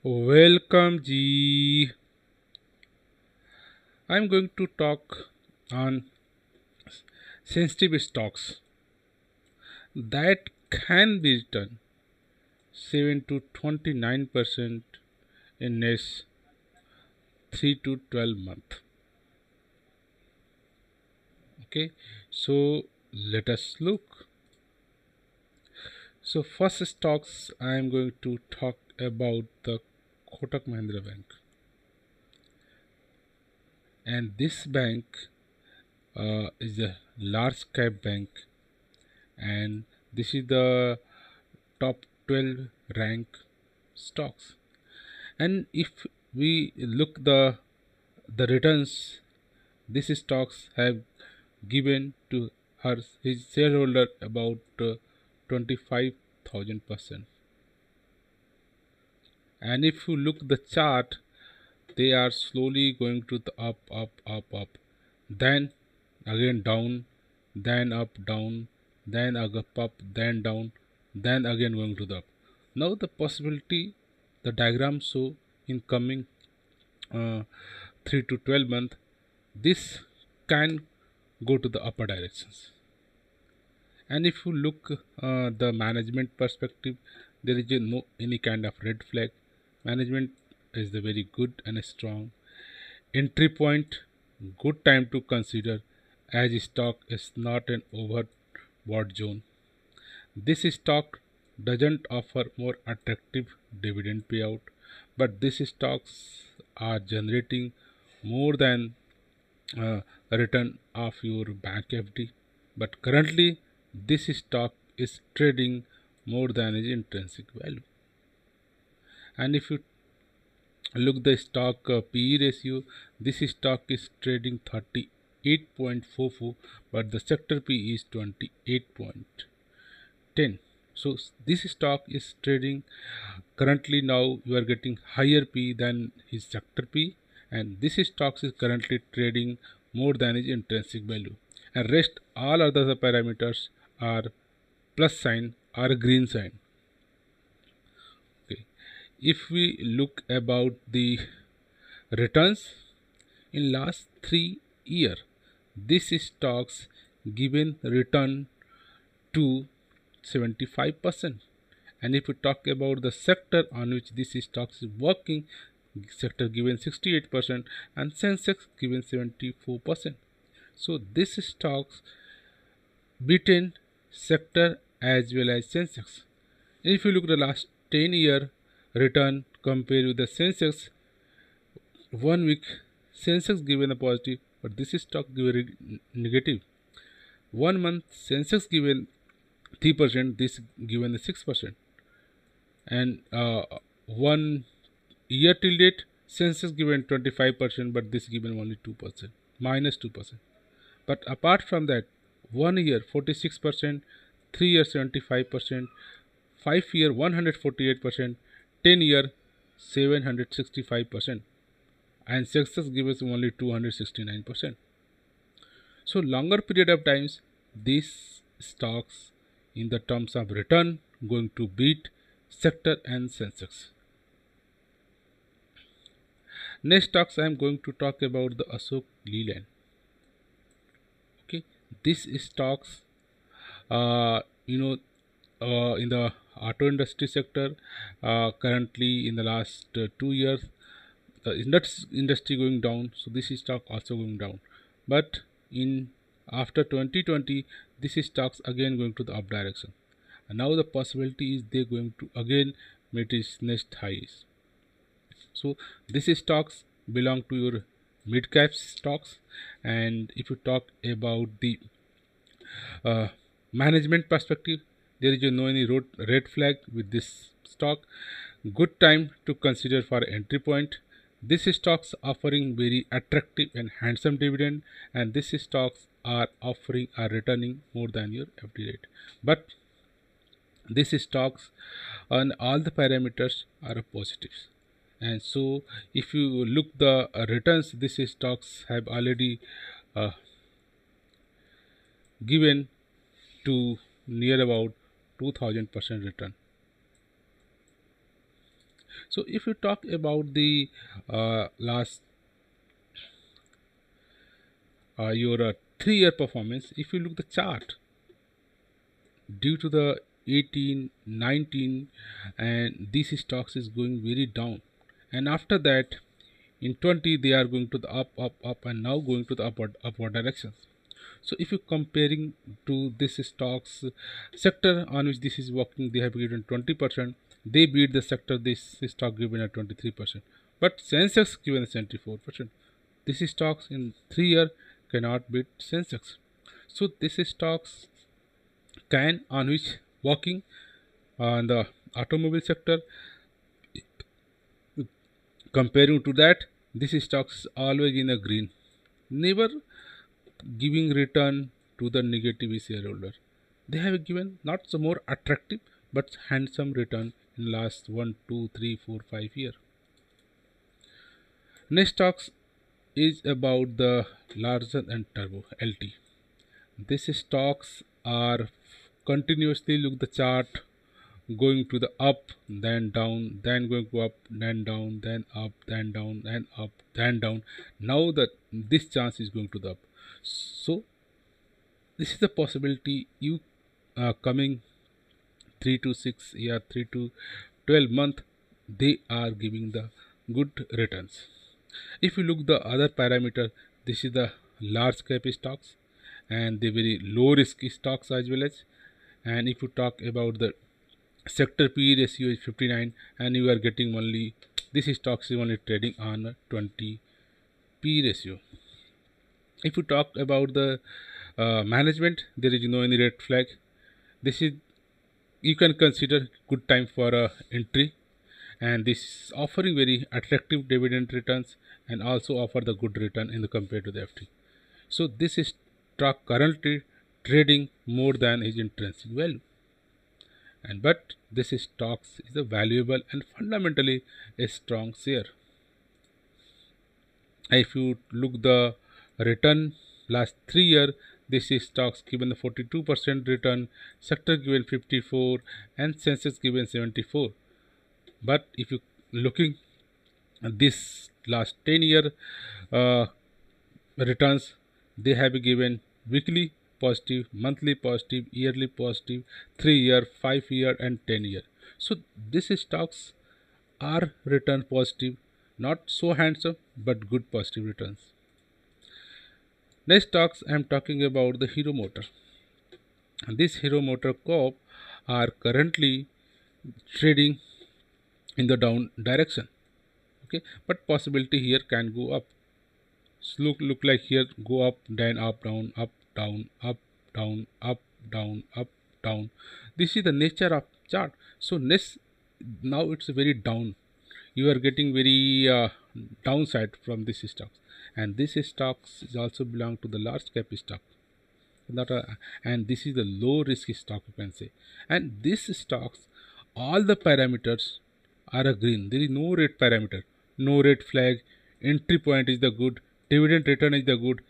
Welcome, G. I'm going to talk on sensitive stocks that can be returned 7 to 29% in next 3 to 12 months. Okay, so let us look. So first stocks I'm going to talk about the Kotak Mahindra Bank, and this bank is a large cap bank, and this is the top 12 rank stocks. And if we look the returns these stocks have given to his shareholder about 25,000%. And if you look the chart, they are slowly going to the up, then again down, then up, down, then up, then down, then again going to the up. Now the possibility, the diagram show in coming uh, 3 to 12 month, this can go to the upper directions. And if you look the management perspective, there is a no any kind of red flag. Management is the very good and strong. Entry point, good time to consider, as stock is not an overbought zone. This stock doesn't offer more attractive dividend payout, but these stocks are generating more than return of your bank FD. But currently, this stock is trading more than its intrinsic value. And if you look the stock PE ratio, this stock is trading 38.44, but the sector PE is 28.10. So this stock is trading currently, now you are getting higher P than his sector P, and this stock is currently trading more than his intrinsic value, and rest all other parameters are plus sign or green sign. Okay, if we look about the returns in last 3 year, this stocks given return to 75%. And if we talk about the sector on which this stocks is working, sector given 68% and Sensex given 74%. So this stocks beaten sector as well as Sensex. If you look at the last 10-year return compared with the Sensex, 1 week Sensex given a positive, but this stock given negative. 1 month Sensex given 3%, this given the 6%, and 1 year till date Sensex given 25%, but this given only 2%, minus 2%. But apart from that, 1 year 46%, 3 year 75%, 5 year 148%, 10 year 765%, and success gives only 269%. So longer period of times, these stocks in the terms of return going to beat sector and Sensex. Next stocks I am going to talk about the Ashok Leyland. Okay, this stocks, uh, you know, in the auto industry sector, currently in the last 2 years, the industry going down, so this stock also going down. But in after 2020, this stocks again going to the up direction, and now the possibility is they going to again meet its next highs. So these stocks belong to your mid cap stocks. And if you talk about the uh, management perspective, there is no any red flag with this stock. Good time to consider for entry point. This stocks offering very attractive and handsome dividend, and this stocks are returning more than your FD rate. But these stocks on all the parameters are positives. And so if you look the returns, these stocks have already uh, given to near about 2000% return. So if you talk about the last your 3-year performance, if you look the chart, due to the 18, 19, and these stocks is going very down, and after that in 20 they are going to the up, and now going to the upward directions. So if you comparing to this stocks sector on which this is working, they have given 20%, they beat the sector, this stock given at 23%, but Sensex given 74%. This stocks in 3 year cannot beat Sensex. So this stocks can on which working on the automobile sector, comparing to that, this stocks always in a green, never giving return to the negative shareholder. They have given not so more attractive but handsome return in last 1, 2, 3, 4, 5 year. Next stocks is about the Larsen and Turbo LT. These stocks are continuously look the chart, going to the up, then down, then going to up, then down, then up, then down, then up, then down. Now that this chance is going to the up. So this is the possibility you coming 3 to 6 year, 3 to 12 month, they are giving the good returns. If you look the other parameter, this is the large cap stocks and the very low risk stocks as well as. And if you talk about the sector PE ratio is 59, and you are getting only this stocks is only trading on a 20 PE ratio. If you talk about the management, there is no any red flag. This is you can consider good time for a entry, and this is offering very attractive dividend returns and also offer the good return in the compared to the FT. So this is stock currently trading more than its intrinsic value, and but this stocks is a valuable and fundamentally a strong share. If you look the return last 3 year, this is stocks given the 42% return, sector given 54, and Sensex given 74. But if you looking at this last 10 year uh, returns, they have given weekly positive, monthly positive, yearly positive, 3 year, 5 year, and 10 year. So these stocks are return positive, not so handsome but good positive returns. Next stocks I am talking about the Hero Motor. This Hero Motor Corp are currently trading in the down direction. Okay, but possibility here can go up. So look like here go up, then up, down, up, down, up, down, up, down, up, down. This is the nature of chart. So next now it's very down, you are getting very downside from this stocks, and this stocks is also belong to the large cap stock, not a, and this is the low risk stock you can say. And this stocks, all the parameters are a green, there is no red parameter, no red flag, entry point is the good, dividend return is the good,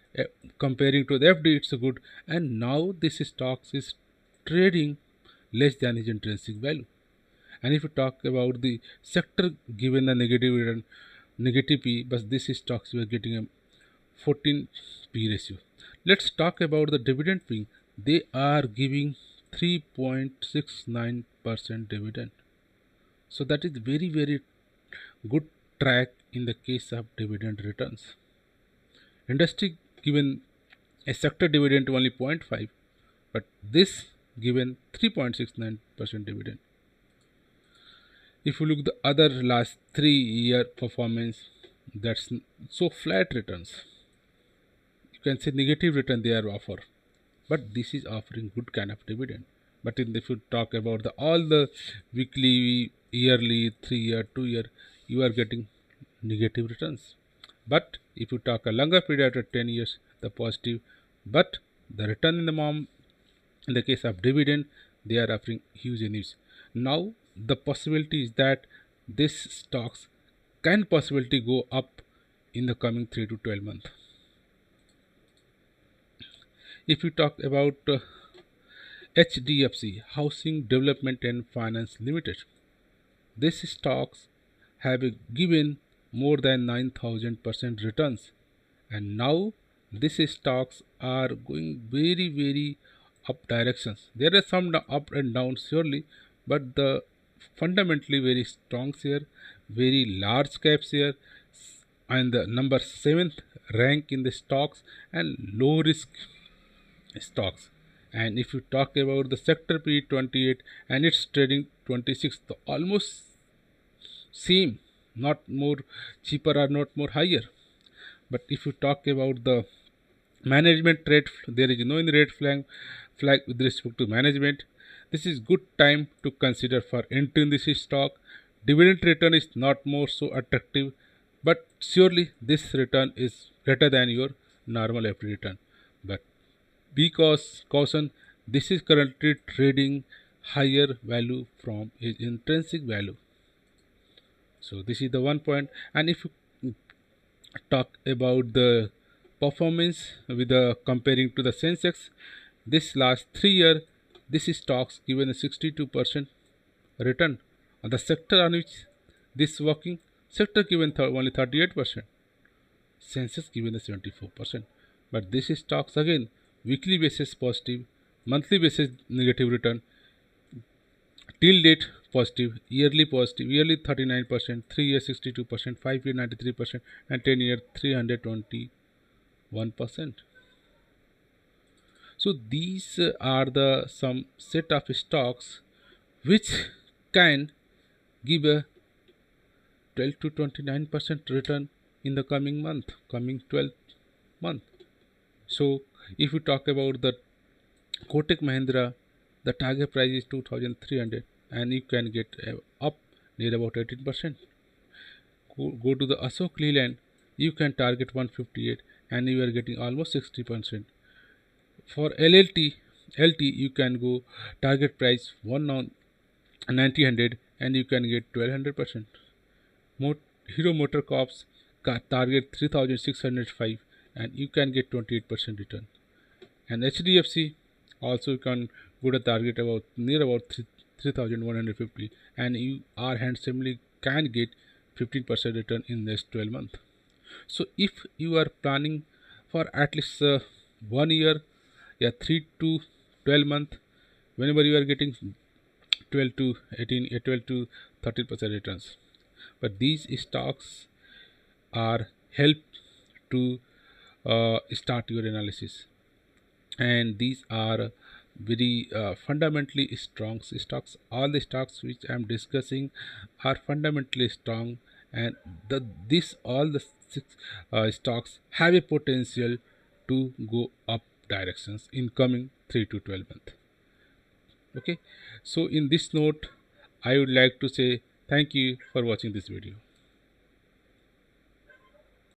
comparing to the FD it's a good, and now this stocks is trading less than its intrinsic value. And if you talk about the sector given the negative return, negative P, but this stocks we are getting a 14 P ratio. Let's talk about the dividend P. They are giving 3.69% dividend. So that is very good track in the case of dividend returns. Industry given a sector dividend only 0.5, but this given 3.69% dividend. If you look the other last 3 year performance, that's so flat returns, you can say negative return they are offer, but this is offering good kind of dividend. But if you talk about the all the weekly, yearly, 3 year, 2 year, you are getting negative returns. But if you talk a longer period after 10 years, the positive, but the return in the in the case of dividend, they are offering huge news. Now the possibility is that this stocks can possibility go up in the coming 3 to 12 months. If you talk about HDFC, Housing Development and Finance Limited, this stocks have given more than 9,000% returns, and now these stocks are going very up directions. There are some up and down surely, but the fundamentally very strong share, very large caps here, and the number 7th rank in the stocks and low risk stocks. And if you talk about the sector P 28 and its trading 26, the almost same, not more cheaper or not more higher. But if you talk about the management red, there is no any red flag with respect to management. This is good time to consider for entering this stock. Dividend return is not more so attractive, but surely this return is better than your normal FD return. But because caution, this is currently trading higher value from its intrinsic value. So this is the one point. And if you talk about the performance with the comparing to the Sensex, this last 3 year, this stocks given a 62% return. On the sector on which this working, sector given only 38%, Sensex given a 74%. But this stocks again weekly basis positive, monthly basis negative return, till date positive, yearly 39%, 3 year 62%, 5 year 93%, and 10 year 321%. So these are the some set of stocks which can give a 12 to 29% return in the coming 12 month. So if you talk about the Kotak Mahindra, the target price is 2,300 and you can get up near about 18%. Go to the Ashok Leyland, you can target 158 and you are getting almost 60%. For LT, you can go target price 1,900 and you can get 1,200%. Hero Motocorp's target 3,605 and you can get 28% return. And HDFC also you can go to target about near about 3,150 and you are handsomely can get 15% return in next 12 months. So if you are planning for at least 1 year, 3 to 12 month, whenever you are getting 12 to 18, 12 to 30% returns. But these stocks are help to start your analysis, and these are very fundamentally strong stocks. All the stocks which I am discussing are fundamentally strong, and all the six stocks have a potential to go up directions in coming 3 to 12 months. Okay, so in this note I would like to say thank you for watching this video.